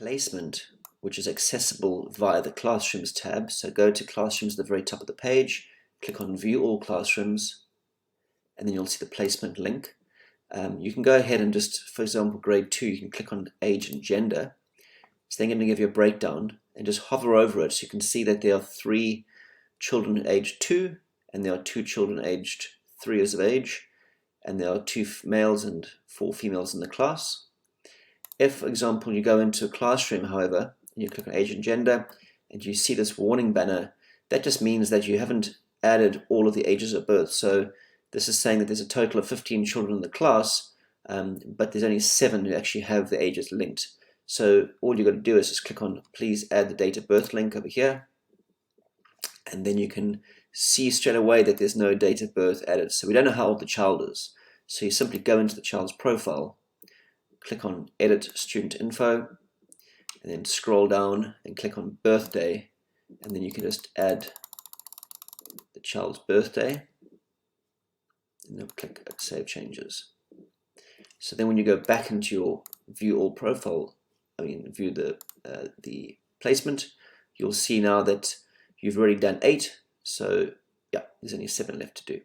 placement, which is accessible via the Classrooms tab. So go to Classrooms at the very top of the page, click on View All Classrooms, and then you'll see the placement link. You can go ahead and just, for example, grade 2, you can click on age and gender. It's then going to give you a breakdown, and just hover over it so you can see that there are 3 children aged 2, and there are 2 children aged 3 years of age, and there are 2 males and 4 females in the class. If, for example, you go into a classroom, however, and you click on age and gender, and you see this warning banner, that just means that you haven't added all of the ages of birth. So this is saying that there's a total of 15 children in the class, but there's only 7 who actually have the ages linked. So all you've got to do is just click on please add the date of birth link over here, and then you can see straight away that there's no date of birth added. So we don't know how old the child is. So you simply go into the child's profile, click on edit student info, and then scroll down and click on birthday, and then you can just add the child's birthday, and then click save changes. So then when you go back into your view all profile, view the placement, you'll see now that you've already done 8. So yeah, there's only 7 left to do.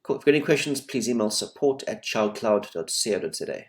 Cool. If you've got any questions, please email support@childcloud.co.za.